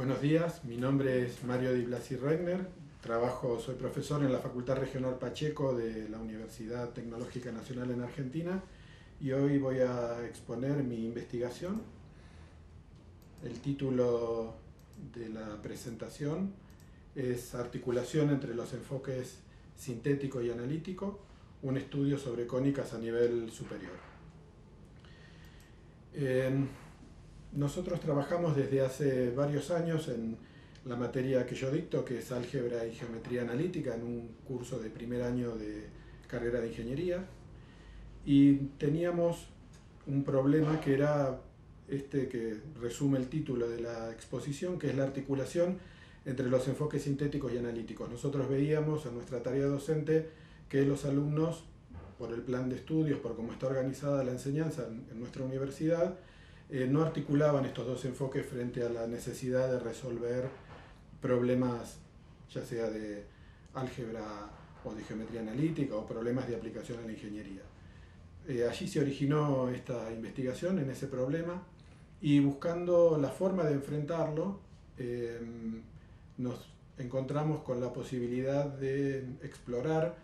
Buenos días, mi nombre es Mario Di Blasi Regner, soy profesor en la Facultad Regional Pacheco de la Universidad Tecnológica Nacional en Argentina y hoy voy a exponer mi investigación. El título de la presentación es Articulación entre los enfoques sintético y analítico, un estudio sobre cónicas a nivel superior. Nosotros trabajamos desde hace varios años en la materia que yo dicto, que es álgebra y geometría analítica, en un curso de primer año de carrera de ingeniería, y teníamos un problema que era este que resume el título de la exposición, que es la articulación entre los enfoques sintéticos y analíticos. Nosotros veíamos en nuestra tarea docente que los alumnos, por el plan de estudios, por cómo está organizada la enseñanza en nuestra universidad, no articulaban estos dos enfoques frente a la necesidad de resolver problemas ya sea de álgebra o de geometría analítica o problemas de aplicación a la ingeniería. Allí se originó esta investigación en ese problema y buscando la forma de enfrentarlo nos encontramos con la posibilidad de explorar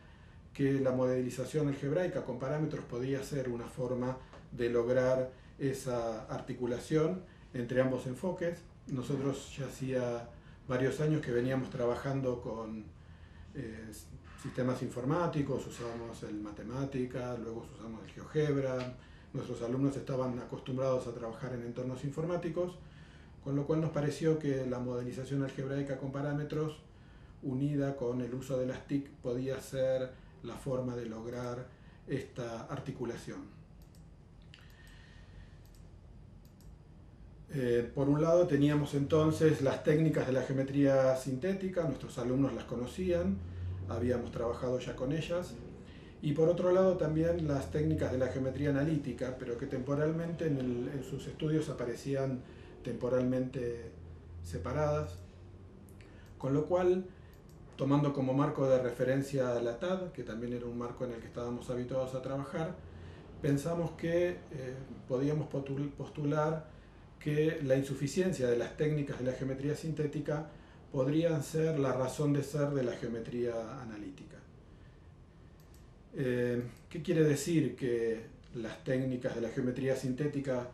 que la modelización algebraica con parámetros podía ser una forma de lograr esa articulación entre ambos enfoques. Nosotros ya hacía varios años que veníamos trabajando con sistemas informáticos, usábamos el Matemática, luego usamos el GeoGebra. Nuestros alumnos estaban acostumbrados a trabajar en entornos informáticos, con lo cual nos pareció que la modelización algebraica con parámetros unida con el uso de las TIC podía ser la forma de lograr esta articulación. Por un lado teníamos entonces las técnicas de la geometría sintética, nuestros alumnos las conocían, habíamos trabajado ya con ellas, y por otro lado también las técnicas de la geometría analítica, pero que temporalmente en sus estudios aparecían temporalmente separadas, con lo cual, tomando como marco de referencia la TAD, que también era un marco en el que estábamos habituados a trabajar, pensamos que podíamos postular que la insuficiencia de las técnicas de la geometría sintética podrían ser la razón de ser de la geometría analítica. ¿Qué quiere decir que las técnicas de la geometría sintética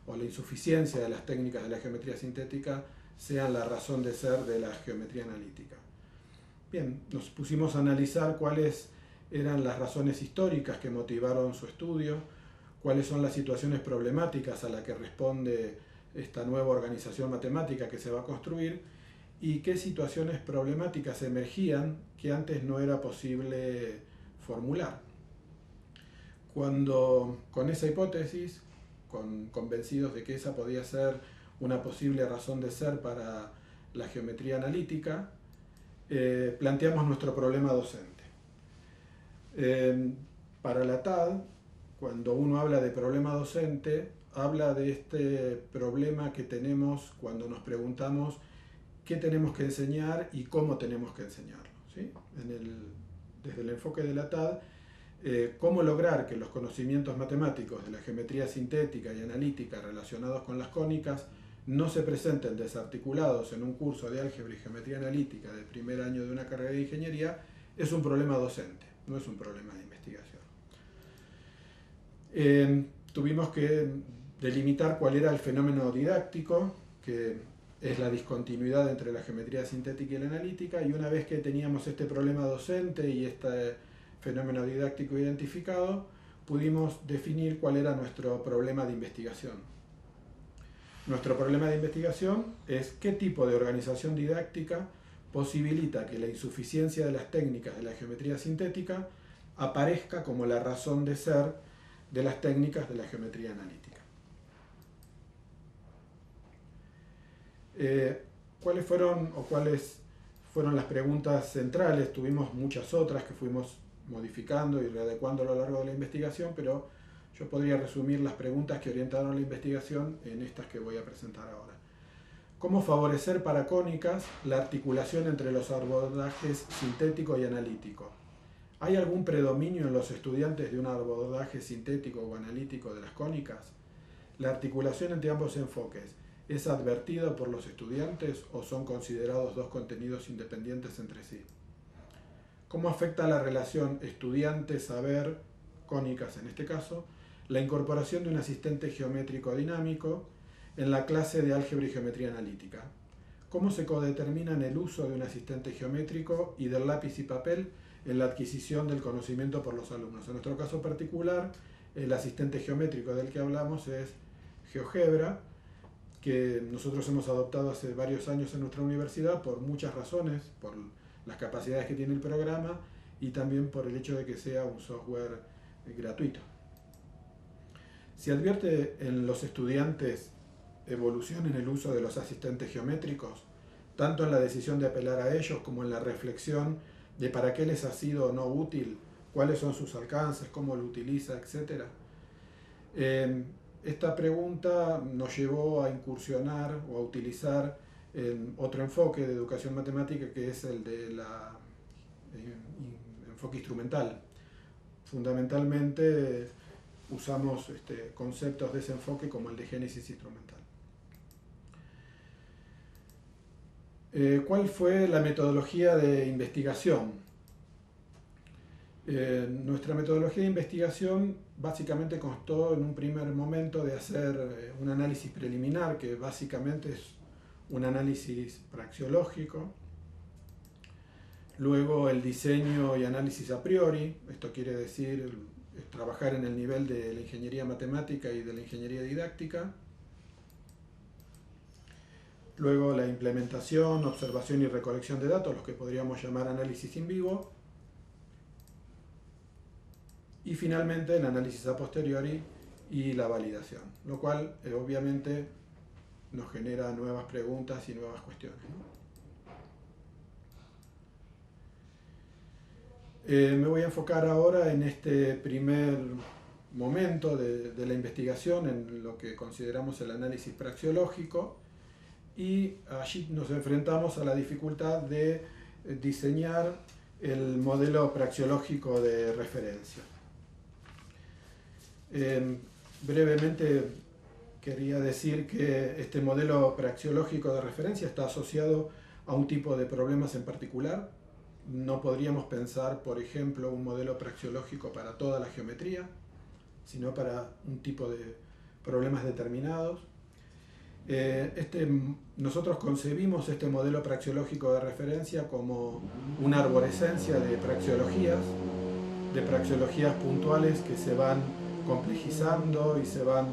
o la insuficiencia de las técnicas de la geometría sintética sean la razón de ser de la geometría analítica? Bien, nos pusimos a analizar cuáles eran las razones históricas que motivaron su estudio, cuáles son las situaciones problemáticas a las que responde esta nueva organización matemática que se va a construir y qué situaciones problemáticas emergían que antes no era posible formular. Cuando con esa hipótesis, convencidos de que esa podía ser una posible razón de ser para la geometría analítica, planteamos nuestro problema docente. Para la TAD, cuando uno habla de problema docente, habla de este problema que tenemos cuando nos preguntamos qué tenemos que enseñar y cómo tenemos que enseñarlo, ¿sí? Desde el enfoque de la TAD, cómo lograr que los conocimientos matemáticos de la geometría sintética y analítica relacionados con las cónicas no se presenten desarticulados en un curso de álgebra y geometría analítica del primer año de una carrera de ingeniería, es un problema docente, no es un problema de investigación. Tuvimos que delimitar cuál era el fenómeno didáctico, que es la discontinuidad entre la geometría sintética y la analítica, y una vez que teníamos este problema docente y este fenómeno didáctico identificado, pudimos definir cuál era nuestro problema de investigación. Nuestro problema de investigación es qué tipo de organización didáctica posibilita que la insuficiencia de las técnicas de la geometría sintética aparezca como la razón de ser de las técnicas de la geometría analítica. ¿Cuáles fueron las preguntas centrales? Tuvimos muchas otras que fuimos modificando y readecuando a lo largo de la investigación, pero yo podría resumir las preguntas que orientaron la investigación en estas que voy a presentar ahora. ¿Cómo favorecer para cónicas la articulación entre los abordajes sintético y analítico? ¿Hay algún predominio en los estudiantes de un abordaje sintético o analítico de las cónicas? La articulación entre ambos enfoques ¿Es advertido por los estudiantes o son considerados dos contenidos independientes entre sí? ¿Cómo afecta la relación estudiante-saber, cónicas en este caso, la incorporación de un asistente geométrico dinámico en la clase de álgebra y geometría analítica? ¿Cómo se codeterminan el uso de un asistente geométrico y del lápiz y papel en la adquisición del conocimiento por los alumnos? En nuestro caso particular, el asistente geométrico del que hablamos es GeoGebra, que nosotros hemos adoptado hace varios años en nuestra universidad por muchas razones, por las capacidades que tiene el programa y también por el hecho de que sea un software gratuito. Se advierte en los estudiantes evolución en el uso de los asistentes geométricos, tanto en la decisión de apelar a ellos como en la reflexión de para qué les ha sido o no útil, cuáles son sus alcances, cómo lo utiliza, etc. Esta pregunta nos llevó a incursionar o a utilizar otro enfoque de educación matemática, que es el de la enfoque instrumental. Fundamentalmente usamos conceptos de ese enfoque como el de génesis instrumental. ¿Cuál fue la metodología de investigación? Nuestra metodología de investigación básicamente constó en un primer momento de hacer un análisis preliminar, que básicamente es un análisis praxeológico. Luego el diseño y análisis a priori, esto quiere decir trabajar en el nivel de la ingeniería matemática y de la ingeniería didáctica. Luego la implementación, observación y recolección de datos, los que podríamos llamar análisis in vivo. Y finalmente el análisis a posteriori y la validación, lo cual obviamente nos genera nuevas preguntas y nuevas cuestiones, ¿no? Me voy a enfocar ahora en este primer momento de la investigación, en lo que consideramos el análisis praxeológico, y allí nos enfrentamos a la dificultad de diseñar el modelo praxeológico de referencia. Brevemente quería decir que este modelo praxeológico de referencia está asociado a un tipo de problemas en particular. No podríamos pensar, por ejemplo, un modelo praxeológico para toda la geometría, sino para un tipo de problemas determinados. Nosotros concebimos este modelo praxeológico de referencia como una arborescencia de praxeologías puntuales que se van complejizando y se van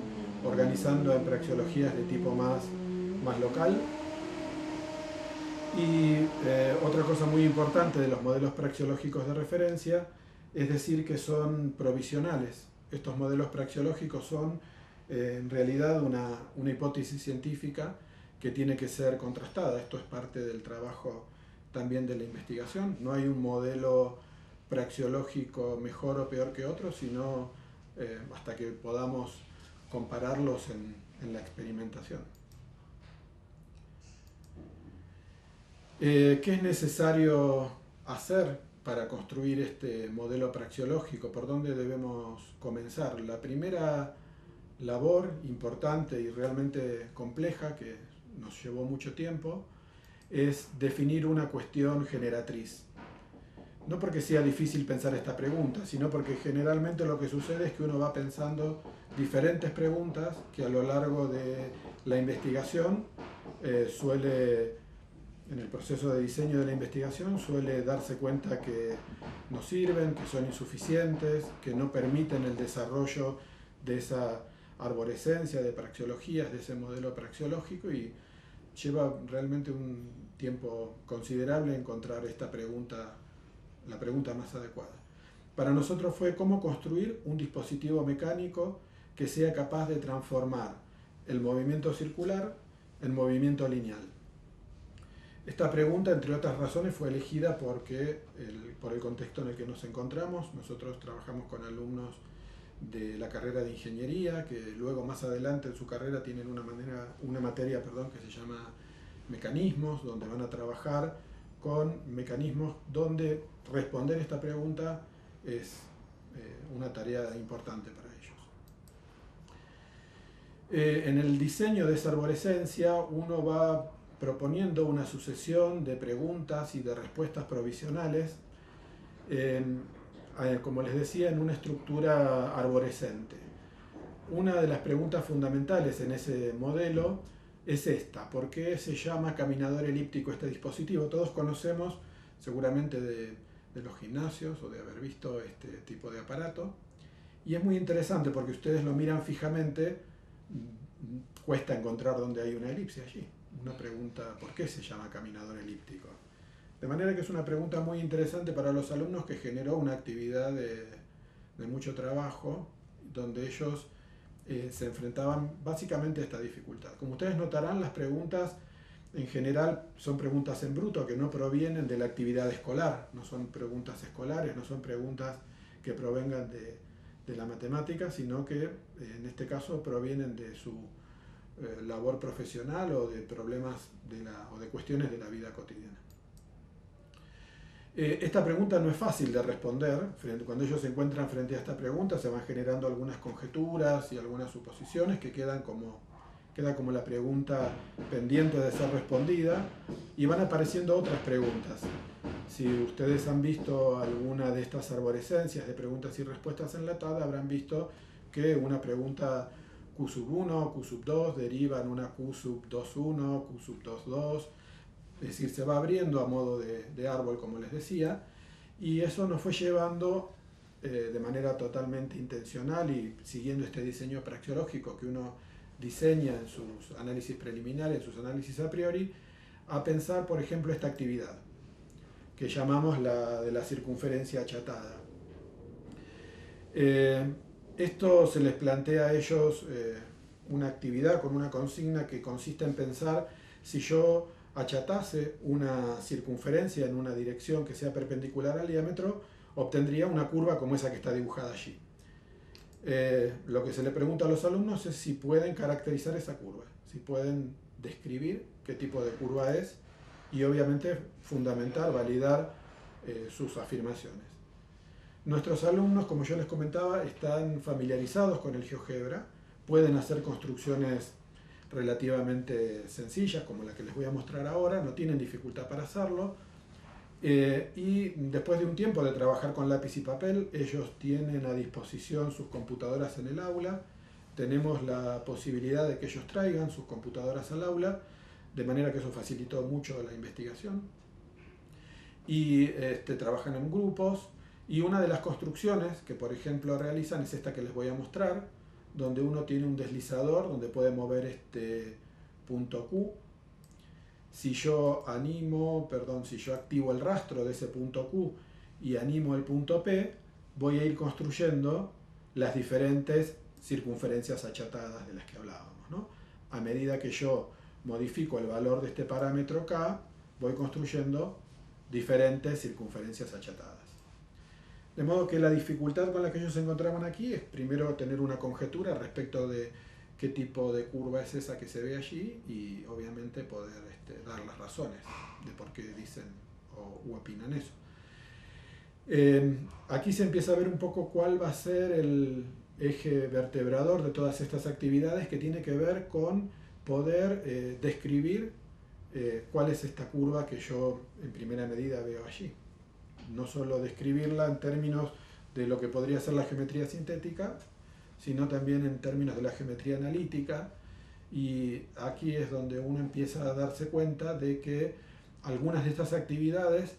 organizando en praxeologías de tipo más local. Y otra cosa muy importante de los modelos praxeológicos de referencia es decir que son provisionales. Estos modelos praxeológicos son en realidad una hipótesis científica que tiene que ser contrastada. Esto es parte del trabajo también de la investigación. No hay un modelo praxeológico mejor o peor que otro, sino hasta que podamos compararlos en la experimentación. ¿Qué es necesario hacer para construir este modelo praxeológico? ¿Por dónde debemos comenzar? La primera labor importante y realmente compleja, que nos llevó mucho tiempo, es definir una cuestión generatriz. No porque sea difícil pensar esta pregunta, sino porque generalmente lo que sucede es que uno va pensando diferentes preguntas que a lo largo de la investigación en el proceso de diseño de la investigación suele darse cuenta que no sirven, que son insuficientes, que no permiten el desarrollo de esa arborescencia de praxeologías, de ese modelo praxeológico, y lleva realmente un tiempo considerable encontrar la pregunta más adecuada. Para nosotros fue cómo construir un dispositivo mecánico que sea capaz de transformar el movimiento circular en movimiento lineal. Esta pregunta, entre otras razones, fue elegida por el contexto en el que nos encontramos. Nosotros trabajamos con alumnos de la carrera de ingeniería, que luego más adelante en su carrera tienen una materia que se llama mecanismos, donde van a trabajar con mecanismos donde responder esta pregunta es una tarea importante para En el diseño de esa arborescencia uno va proponiendo una sucesión de preguntas y de respuestas provisionales, como les decía, en una estructura arborescente. Una de las preguntas fundamentales en ese modelo es esta: ¿por qué se llama caminador elíptico este dispositivo? Todos conocemos seguramente de los gimnasios o de haber visto este tipo de aparato, y es muy interesante porque ustedes lo miran fijamente, cuesta encontrar donde hay una elipse allí. Una pregunta: ¿por qué se llama caminador elíptico? De manera que es una pregunta muy interesante para los alumnos, que generó una actividad de mucho trabajo, donde ellos se enfrentaban básicamente a esta dificultad. Como ustedes notarán, las preguntas en general son preguntas en bruto, que no provienen de la actividad escolar, no son preguntas escolares, no son preguntas que provengan de la matemática, sino que en este caso provienen de su labor profesional o de problemas o de cuestiones de la vida cotidiana. Esta pregunta no es fácil de responder. Cuando ellos se encuentran frente a esta pregunta, se van generando algunas conjeturas y algunas suposiciones que queda como la pregunta pendiente de ser respondida, y van apareciendo otras preguntas. Si ustedes han visto alguna de estas arborescencias de preguntas y respuestas enlatadas, habrán visto que una pregunta Q sub 1, Q sub 2 deriva en una Q sub 2.1, Q sub 2.2, es decir, se va abriendo a modo de árbol, como les decía, y eso nos fue llevando de manera totalmente intencional y siguiendo este diseño praxeológico que uno diseña en sus análisis preliminares, en sus análisis a priori, a pensar, por ejemplo, esta actividad que llamamos la de la circunferencia achatada. Esto se les plantea a ellos una actividad con una consigna que consiste en pensar: si yo achatase una circunferencia en una dirección que sea perpendicular al diámetro, obtendría una curva como esa que está dibujada allí. Lo que se le pregunta a los alumnos es si pueden caracterizar esa curva, si pueden describir qué tipo de curva es, y obviamente fundamentar, validar sus afirmaciones. Nuestros alumnos, como yo les comentaba, están familiarizados con el GeoGebra, pueden hacer construcciones relativamente sencillas como la que les voy a mostrar ahora, no tienen dificultad para hacerlo, y después de un tiempo de trabajar con lápiz y papel, ellos tienen a disposición sus computadoras en el aula. Tenemos la posibilidad de que ellos traigan sus computadoras al aula, de manera que eso facilitó mucho la investigación, y trabajan en grupos. Y una de las construcciones que, por ejemplo, realizan es esta que les voy a mostrar, donde uno tiene un deslizador donde puede mover este punto Q. Si yo activo el rastro de ese punto Q y animo el punto P, voy a ir construyendo las diferentes circunferencias achatadas de las que hablábamos, ¿no? A medida que yo modifico el valor de este parámetro K, voy construyendo diferentes circunferencias achatadas. De modo que la dificultad con la que ellos se encontraban aquí es primero tener una conjetura respecto de qué tipo de curva es esa que se ve allí, y obviamente poder dar las razones de por qué dicen u opinan eso. Aquí se empieza a ver un poco cuál va a ser el eje vertebrador de todas estas actividades, que tiene que ver con poder describir cuál es esta curva que yo en primera medida veo allí. No solo describirla en términos de lo que podría ser la geometría sintética, sino también en términos de la geometría analítica. Y aquí es donde uno empieza a darse cuenta de que algunas de estas actividades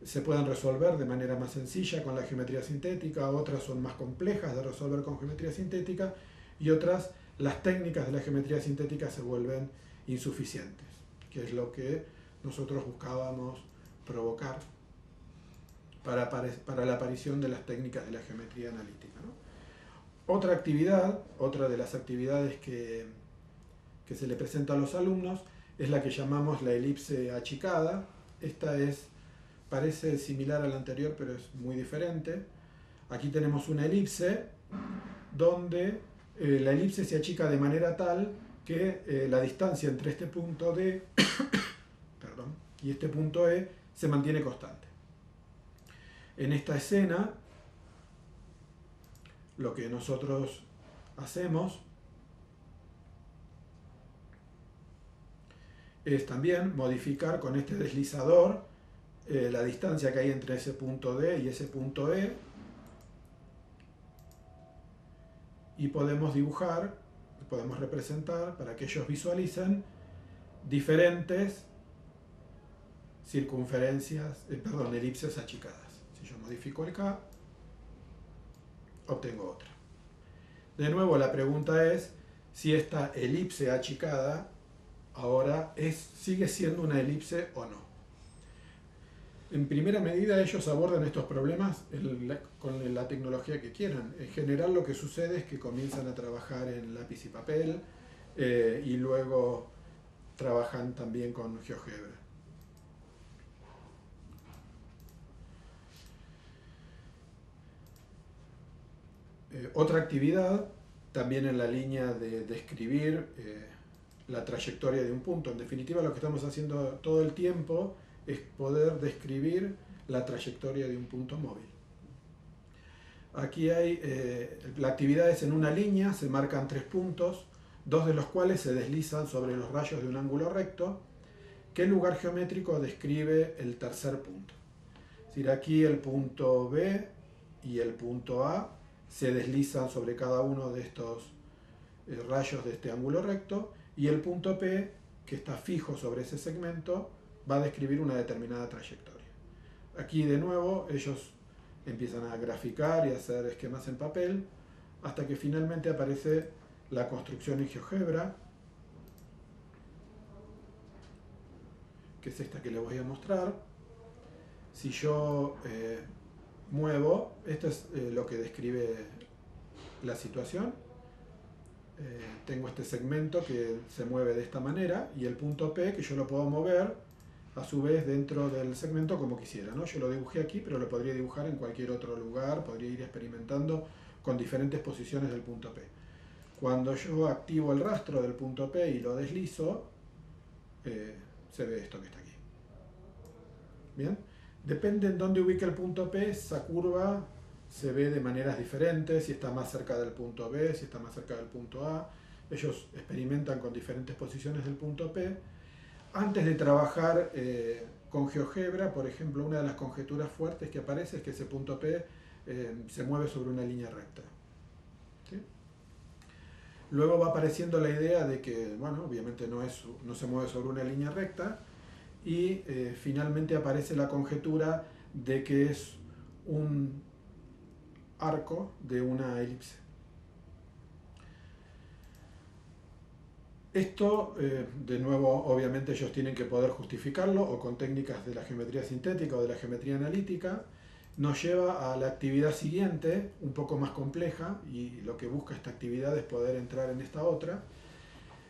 se pueden resolver de manera más sencilla con la geometría sintética, otras son más complejas de resolver con geometría sintética, y otras, las técnicas de la geometría sintética se vuelven insuficientes, que es lo que nosotros buscábamos provocar para la aparición de las técnicas de la geometría analítica, ¿no? Otra de las actividades que se le presenta a los alumnos es la que llamamos la elipse achicada. Esta parece similar a la anterior, pero es muy diferente. Aquí tenemos una elipse donde la elipse se achica de manera tal que la distancia entre este punto D y este punto E se mantiene constante. En esta escena, lo que nosotros hacemos es también modificar con este deslizador la distancia que hay entre ese punto D y ese punto E, y podemos dibujar, podemos representar para que ellos visualicen diferentes elipses achicadas. Si yo modifico el K, obtengo otra. De nuevo, la pregunta es si esta elipse achicada ahora sigue siendo una elipse o no. En primera medida, ellos abordan estos problemas con la tecnología que quieran. En general, lo que sucede es que comienzan a trabajar en lápiz y papel y luego trabajan también con GeoGebra. Otra actividad, también en la línea de describir la trayectoria de un punto. En definitiva, lo que estamos haciendo todo el tiempo es poder describir la trayectoria de un punto móvil. Aquí la actividad es en una línea, se marcan 3 puntos, 2 de los cuales se deslizan sobre los rayos de un ángulo recto. ¿Qué lugar geométrico describe el tercer punto? Es decir, aquí el punto B y el punto A se deslizan sobre cada uno de estos rayos de este ángulo recto, y el punto P, que está fijo sobre ese segmento, va a describir una determinada trayectoria. Aquí de nuevo ellos empiezan a graficar y a hacer esquemas en papel hasta que finalmente aparece la construcción en GeoGebra, que es esta que les voy a mostrar. Si yo muevo, esto es lo que describe la situación. Tengo este segmento que se mueve de esta manera y el punto P que yo lo puedo mover a su vez dentro del segmento como quisiera, ¿no? Yo lo dibujé aquí, pero lo podría dibujar en cualquier otro lugar, podría ir experimentando con diferentes posiciones del punto P. Cuando yo activo el rastro del punto P y lo deslizo, se ve esto que está aquí. ¿Bien? Depende en dónde ubique el punto P, esa curva se ve de maneras diferentes, si está más cerca del punto B, si está más cerca del punto A. Ellos experimentan con diferentes posiciones del punto P. Antes de trabajar con GeoGebra, por ejemplo, una de las conjeturas fuertes que aparece es que ese punto P se mueve sobre una línea recta. ¿Sí? Luego va apareciendo la idea de que, bueno, obviamente no se mueve sobre una línea recta, y finalmente aparece la conjetura de que es un arco de una elipse. Esto, de nuevo, obviamente ellos tienen que poder justificarlo o con técnicas de la geometría sintética o de la geometría analítica. Nos lleva a la actividad siguiente, un poco más compleja, y lo que busca esta actividad es poder entrar en esta otra.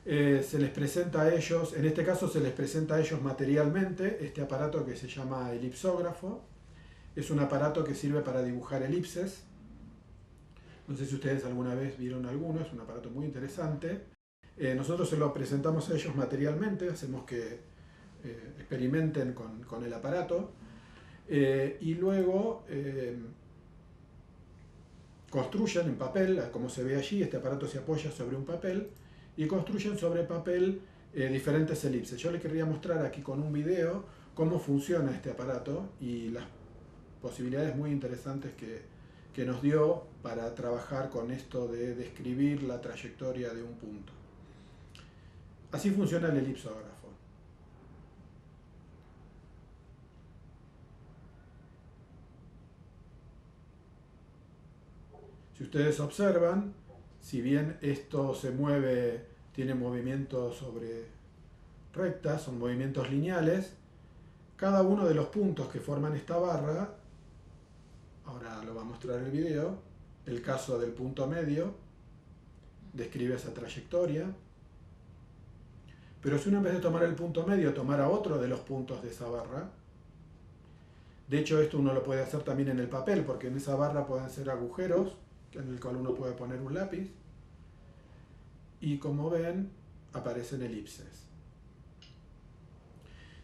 Se les presenta a ellos, en este caso se les presenta a ellos materialmente, este aparato que se llama elipsógrafo. Es un aparato que sirve para dibujar elipses. No sé si ustedes alguna vez vieron alguno, es un aparato muy interesante. Nosotros se lo presentamos a ellos materialmente, hacemos que experimenten con el aparato, y luego construyen en papel, como se ve allí, este aparato se apoya sobre un papel, y construyen sobre papel diferentes elipses. Yo les querría mostrar aquí con un video cómo funciona este aparato y las posibilidades muy interesantes que nos dio para trabajar con esto de describir la trayectoria de un punto. Así funciona el elipsógrafo. Si ustedes observan, si bien esto se mueve, tiene movimientos sobre rectas, son movimientos lineales, cada uno de los puntos que forman esta barra, ahora lo va a mostrar el video, el caso del punto medio, describe esa trayectoria. Pero si uno en vez de tomar el punto medio tomara otro de los puntos de esa barra, de hecho esto uno lo puede hacer también en el papel, porque en esa barra pueden ser agujeros en el cual uno puede poner un lápiz, y como ven aparecen elipses.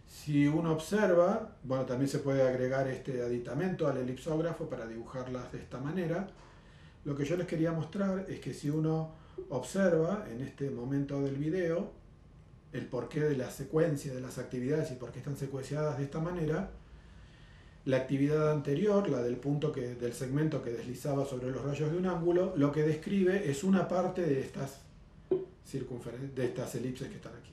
Si uno observa, bueno, también se puede agregar este aditamento al elipsógrafo para dibujarlas de esta manera. Lo que yo les quería mostrar es que si uno observa en este momento del video, el porqué de la secuencia de las actividades y por qué están secuenciadas de esta manera, la actividad anterior, la del del segmento que deslizaba sobre los rayos de un ángulo, lo que describe es una parte de estas elipses que están aquí.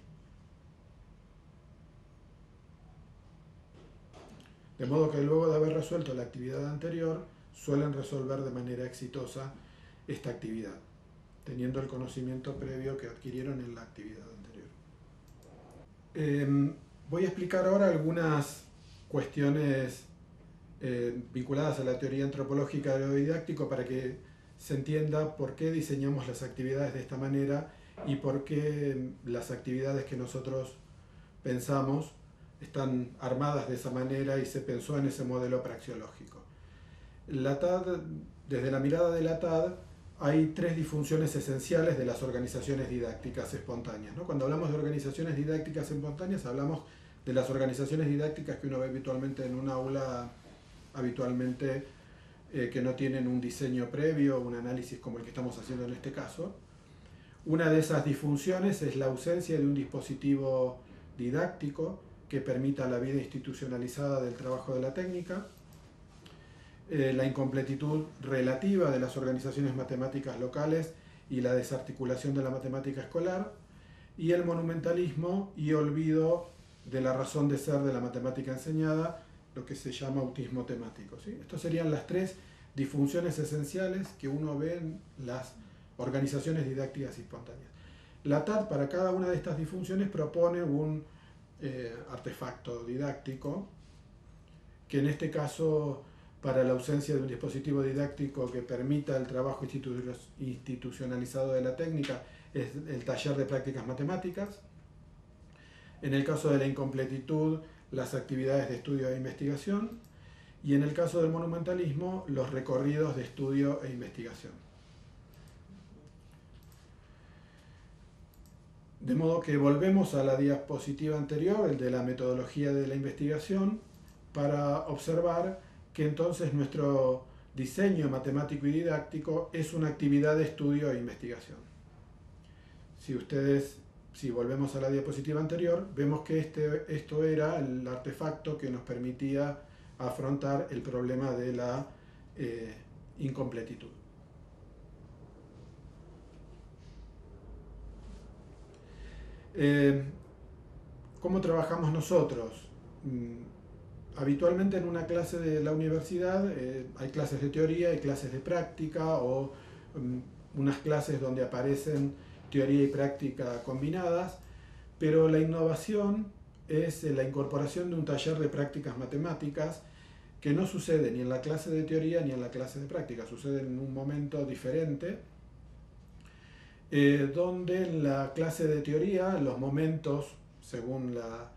De modo que luego de haber resuelto la actividad anterior, suelen resolver de manera exitosa esta actividad, teniendo el conocimiento previo que adquirieron en la actividad anterior. Voy a explicar ahora algunas cuestiones vinculadas a la teoría antropológica de lo didáctico para que se entienda por qué diseñamos las actividades de esta manera y por qué las actividades que nosotros pensamos están armadas de esa manera y se pensó en ese modelo praxeológico. La TAD, desde la mirada de la TAD, hay tres disfunciones esenciales de las organizaciones didácticas espontáneas, ¿no? Cuando hablamos de organizaciones didácticas espontáneas, hablamos de las organizaciones didácticas que uno ve habitualmente en un aula, que no tienen un diseño previo, un análisis como el que estamos haciendo en este caso. Una de esas disfunciones es la ausencia de un dispositivo didáctico que permita la vida institucionalizada del trabajo de la técnica, la incompletitud relativa de las organizaciones matemáticas locales y la desarticulación de la matemática escolar, y el monumentalismo y olvido de la razón de ser de la matemática enseñada, lo que se llama autismo temático, ¿sí? Estas serían las tres disfunciones esenciales que uno ve en las organizaciones didácticas espontáneas. La TAD para cada una de estas disfunciones propone un artefacto didáctico, que en este caso, para la ausencia de un dispositivo didáctico que permita el trabajo institucionalizado de la técnica, es el taller de prácticas matemáticas. En el caso de la incompletitud, las actividades de estudio e investigación. Y en el caso del monumentalismo, los recorridos de estudio e investigación. De modo que volvemos a la diapositiva anterior, el de la metodología de la investigación, para observar que entonces nuestro diseño matemático y didáctico es una actividad de estudio e investigación. Si volvemos a la diapositiva anterior, vemos que esto era el artefacto que nos permitía afrontar el problema de la incompletitud. ¿Cómo trabajamos nosotros? Habitualmente en una clase de la universidad hay clases de teoría y clases de práctica, o unas clases donde aparecen teoría y práctica combinadas, pero la innovación es la incorporación de un taller de prácticas matemáticas que no sucede ni en la clase de teoría ni en la clase de práctica, sucede en un momento diferente, donde en la clase de teoría los momentos, según la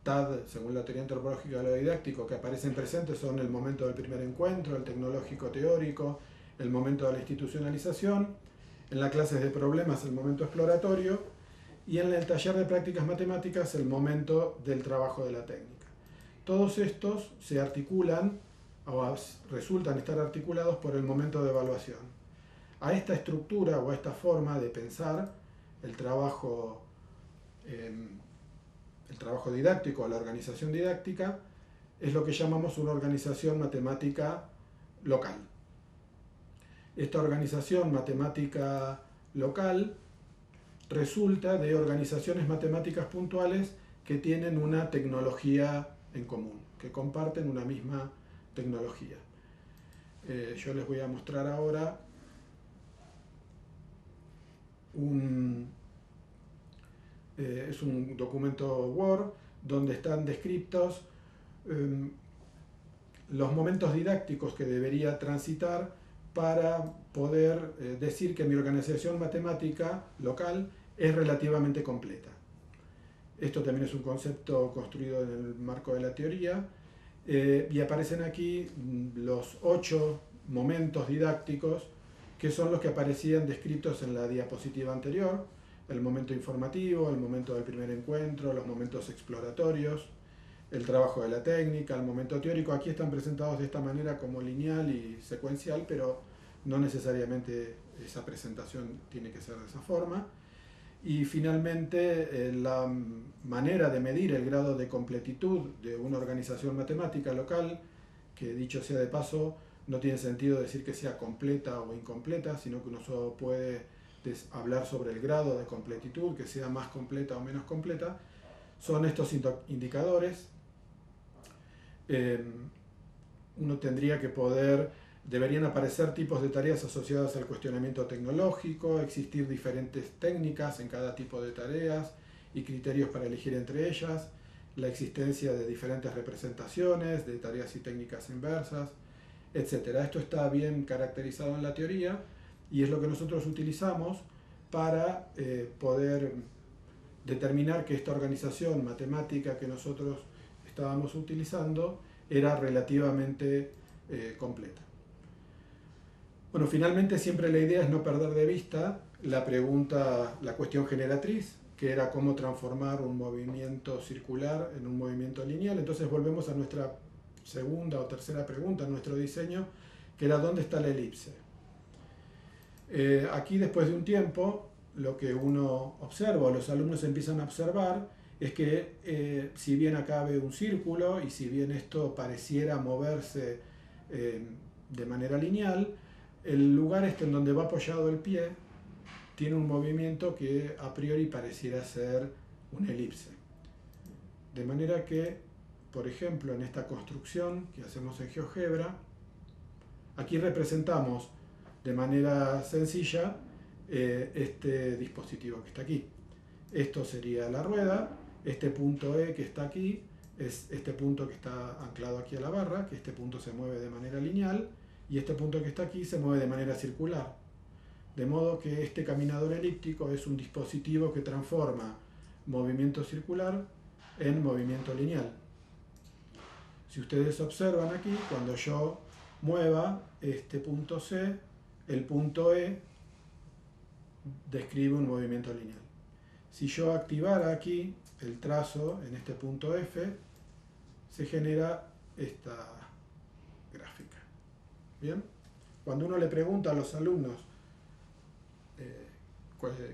TAD, según la teoría antropológica de lo didáctico, que aparecen presentes son el momento del primer encuentro, el tecnológico teórico, el momento de la institucionalización. En la clase de problemas, el momento exploratorio, y en el taller de prácticas matemáticas, el momento del trabajo de la técnica. Todos estos se articulan o resultan estar articulados por el momento de evaluación. A esta estructura o a esta forma de pensar el trabajo didáctico, la organización didáctica, es lo que llamamos una organización matemática local. Esta organización matemática local resulta de organizaciones matemáticas puntuales que tienen una tecnología en común, que comparten una misma tecnología. Yo les voy a mostrar ahora es un documento Word donde están descritos los momentos didácticos que debería transitar para poder decir que mi organización matemática local es relativamente completa. Esto también es un concepto construido en el marco de la teoría, y aparecen aquí los 8 momentos didácticos que son los que aparecían descritos en la diapositiva anterior: el momento informativo, el momento del primer encuentro, los momentos exploratorios, el trabajo de la técnica, el momento teórico. Aquí están presentados de esta manera como lineal y secuencial, pero no necesariamente esa presentación tiene que ser de esa forma. Y finalmente, la manera de medir el grado de completitud de una organización matemática local, que dicho sea de paso, no tiene sentido decir que sea completa o incompleta, sino que uno solo puede hablar sobre el grado de completitud, que sea más completa o menos completa, son estos indicadores. Uno tendría que deberían aparecer tipos de tareas asociadas al cuestionamiento tecnológico, existir diferentes técnicas en cada tipo de tareas y criterios para elegir entre ellas, la existencia de diferentes representaciones de tareas y técnicas inversas, etc. Esto está bien caracterizado en la teoría y es lo que nosotros utilizamos para poder determinar que esta organización matemática que nosotros estábamos utilizando era relativamente completa. Bueno, finalmente siempre la idea es no perder de vista la cuestión generatriz, que era cómo transformar un movimiento circular en un movimiento lineal. Entonces volvemos a nuestra segunda o tercera pregunta en nuestro diseño, que era ¿dónde está la elipse? Aquí, después de un tiempo, lo que uno observa, o los alumnos empiezan a observar, es que si bien acá ve un círculo y si bien esto pareciera moverse de manera lineal, el lugar en donde va apoyado el pie tiene un movimiento que a priori pareciera ser una elipse. De manera que, por ejemplo, en esta construcción que hacemos en GeoGebra, aquí representamos de manera sencilla este dispositivo que está aquí. Esto sería la rueda, este punto E que está aquí es este punto que está anclado aquí a la barra, que este punto se mueve de manera lineal, y este punto que está aquí se mueve de manera circular. De modo que este caminador elíptico es un dispositivo que transforma movimiento circular en movimiento lineal. Si ustedes observan aquí, cuando yo mueva este punto C, el punto E describe un movimiento lineal. Si yo activara aquí el trazo en este punto F, se genera esta gráfica. ¿Bien? Cuando uno le pregunta a los alumnos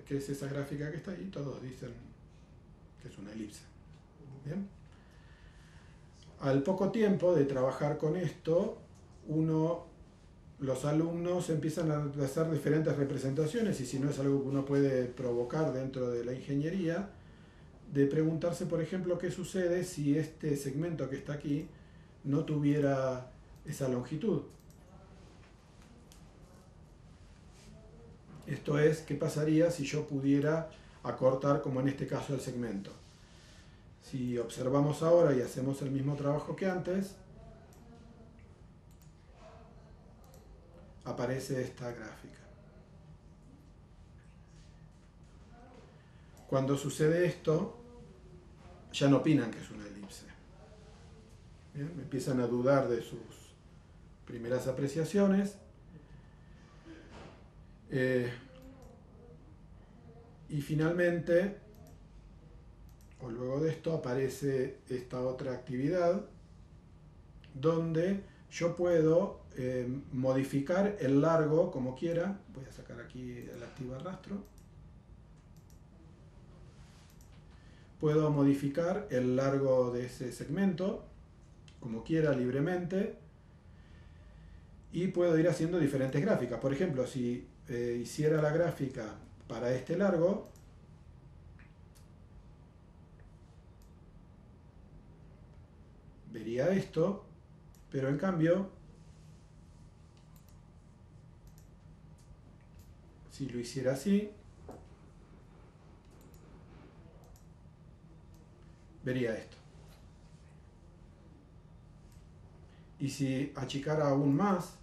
qué es esa gráfica que está ahí, todos dicen que es una elipse. ¿Bien? Al poco tiempo de trabajar con esto, los alumnos empiezan a hacer diferentes representaciones, y si no es algo que uno puede provocar dentro de la ingeniería, de preguntarse, por ejemplo, qué sucede si este segmento que está aquí no tuviera esa longitud. Esto es, ¿qué pasaría si yo pudiera acortar, como en este caso, el segmento? Si observamos ahora y hacemos el mismo trabajo que antes, aparece esta gráfica. Cuando sucede esto, ya no opinan que es una elipse. ¿Bien? Empiezan a dudar de sus primeras apreciaciones. Y finalmente, o luego de esto, aparece esta otra actividad donde yo puedo modificar el largo como quiera. Voy a sacar aquí el activar rastro. Puedo modificar el largo de ese segmento como quiera, libremente, y puedo ir haciendo diferentes gráficas. Por ejemplo, si hiciera la gráfica para este largo, vería esto, pero en cambio, si lo hiciera así, vería esto. Y si achicara aún más,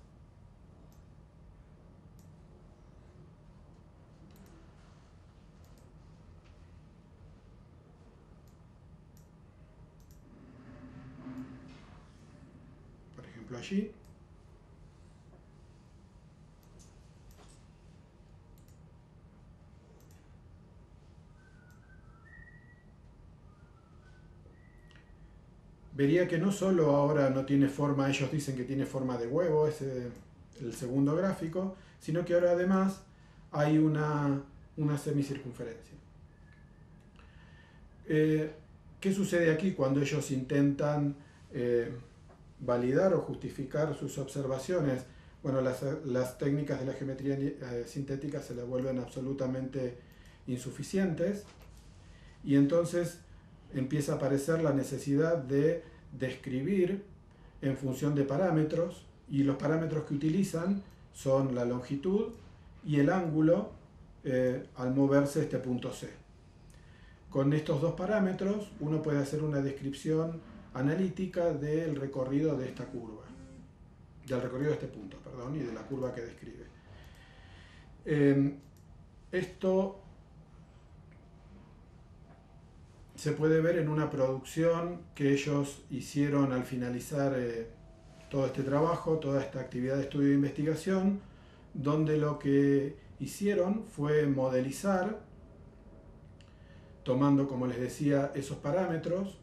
por ejemplo allí, vería que no solo ahora no tiene forma, ellos dicen que tiene forma de huevo, es el segundo gráfico, sino que ahora además hay una semicircunferencia. ¿Qué sucede aquí cuando ellos intentan validar o justificar sus observaciones? Bueno, las técnicas de la geometría sintética se les vuelven absolutamente insuficientes y entonces empieza a aparecer la necesidad de describir en función de parámetros, y los parámetros que utilizan son la longitud y el ángulo al moverse este punto C. Con estos dos parámetros uno puede hacer una descripción analítica del recorrido de esta curva, del recorrido de este punto, perdón, y de la curva que describe. Esto se puede ver en una producción que ellos hicieron al finalizar todo este trabajo, toda esta actividad de estudio e investigación, donde lo que hicieron fue modelizar, tomando, como les decía, esos parámetros,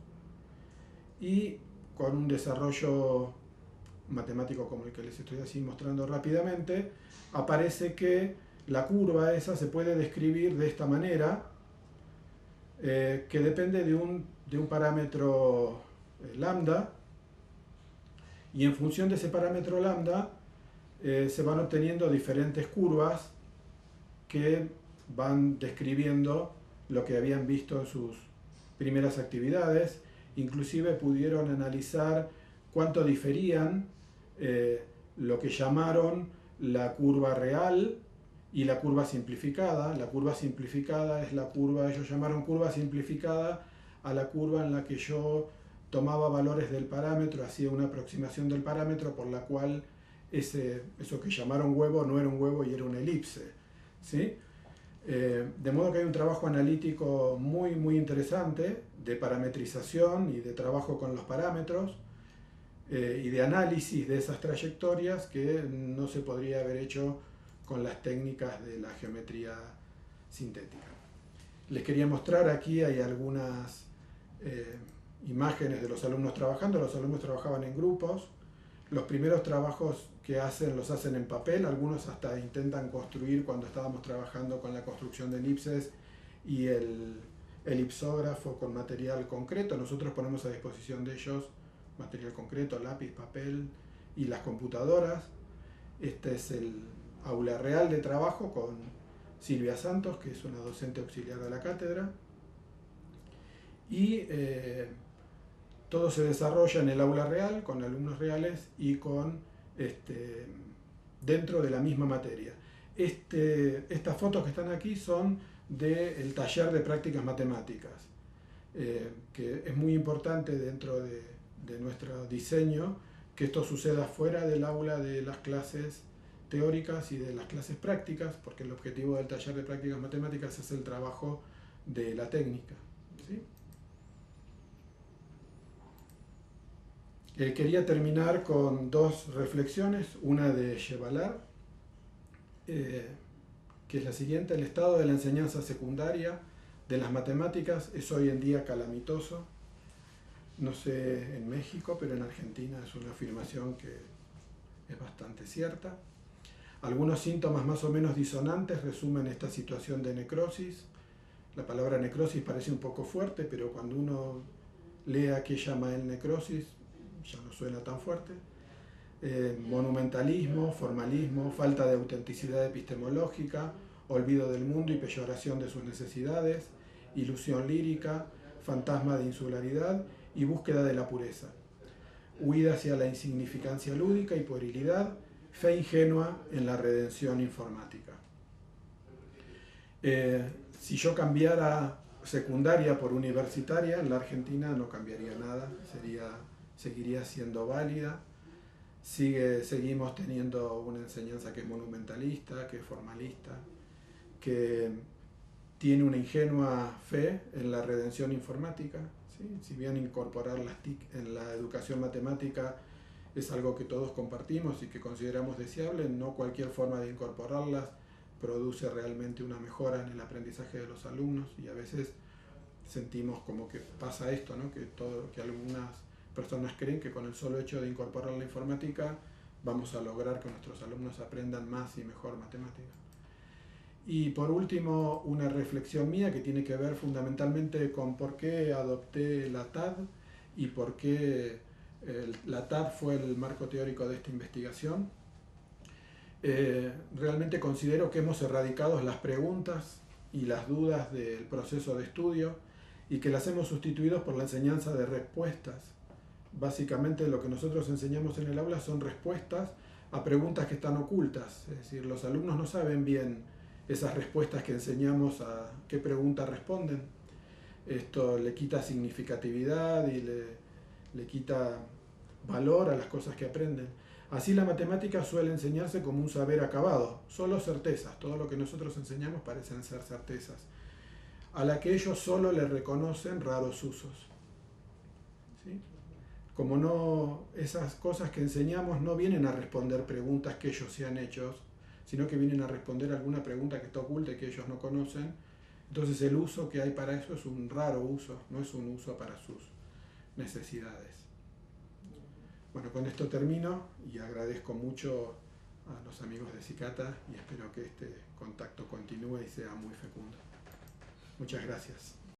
y con un desarrollo matemático como el que les estoy así mostrando rápidamente, aparece que la curva esa se puede describir de esta manera, que depende de un parámetro lambda, y en función de ese parámetro lambda se van obteniendo diferentes curvas que van describiendo lo que habían visto en sus primeras actividades. Inclusive pudieron analizar cuánto diferían lo que llamaron la curva real y la curva simplificada. La curva simplificada es la curva, ellos llamaron curva simplificada a la curva en la que yo tomaba valores del parámetro, hacía una aproximación del parámetro por la cual eso que llamaron huevo no era un huevo y era una elipse, ¿sí? De modo que hay un trabajo analítico muy, muy interesante de parametrización y de trabajo con los parámetros y de análisis de esas trayectorias que no se podría haber hecho con las técnicas de la geometría sintética. Les quería mostrar aquí, hay algunas imágenes de los alumnos trabajando. Los alumnos trabajaban en grupos. Los primeros trabajos que hacen los hacen en papel, algunos hasta intentan construir cuando estábamos trabajando con la construcción de elipses y el elipsógrafo con material concreto. Nosotros ponemos a disposición de ellos material concreto, lápiz, papel y las computadoras. Este es el aula real de trabajo con Silvia Santos, que es una docente auxiliar de la cátedra, y todo se desarrolla en el aula real, con alumnos reales y con dentro de la misma materia. Estas fotos que están aquí son del taller de prácticas matemáticas, que es muy importante dentro de nuestro diseño que esto suceda fuera del aula de las clases teóricas y de las clases prácticas, porque el objetivo del taller de prácticas matemáticas es el trabajo de la técnica, ¿sí? Quería terminar con dos reflexiones, una de Chevalar, que es la siguiente: el estado de la enseñanza secundaria de las matemáticas es hoy en día calamitoso. No sé en México, pero en Argentina es una afirmación que es bastante cierta. Algunos síntomas más o menos disonantes resumen esta situación de necrosis. La palabra necrosis parece un poco fuerte, pero cuando uno lee a qué llama él necrosis, ya no suena tan fuerte. Monumentalismo, formalismo, falta de autenticidad epistemológica, olvido del mundo y peyoración de sus necesidades, ilusión lírica, fantasma de insularidad y búsqueda de la pureza, huida hacia la insignificancia lúdica y puerilidad, fe ingenua en la redención informática. Si yo cambiara secundaria por universitaria, en la Argentina no cambiaría nada, seguiría siendo válida. Seguimos teniendo una enseñanza que es monumentalista, que es formalista, que tiene una ingenua fe en la redención informática, ¿sí? Si bien incorporar las TIC en la educación matemática es algo que todos compartimos y que consideramos deseable, no cualquier forma de incorporarlas produce realmente una mejora en el aprendizaje de los alumnos, y a veces sentimos como que pasa esto, ¿no? que algunas personas creen que con el solo hecho de incorporar la informática vamos a lograr que nuestros alumnos aprendan más y mejor matemáticas. Y por último, una reflexión mía que tiene que ver fundamentalmente con por qué adopté la TAD y por qué la TAD fue el marco teórico de esta investigación. Realmente considero que hemos erradicado las preguntas y las dudas del proceso de estudio y que las hemos sustituido por la enseñanza de respuestas. Básicamente lo que nosotros enseñamos en el aula son respuestas a preguntas que están ocultas, es decir, los alumnos no saben bien esas respuestas que enseñamos a qué preguntas responden. Esto le quita significatividad y le quita valor a las cosas que aprenden. Así la matemática suele enseñarse como un saber acabado, solo certezas, todo lo que nosotros enseñamos parecen ser certezas, a la que ellos solo le reconocen raros usos. ¿Sí? Como no, esas cosas que enseñamos no vienen a responder preguntas que ellos se han hecho, sino que vienen a responder alguna pregunta que está oculta y que ellos no conocen, entonces el uso que hay para eso es un raro uso, no es un uso para sus necesidades. Bueno, con esto termino y agradezco mucho a los amigos de Cicata y espero que este contacto continúe y sea muy fecundo. Muchas gracias.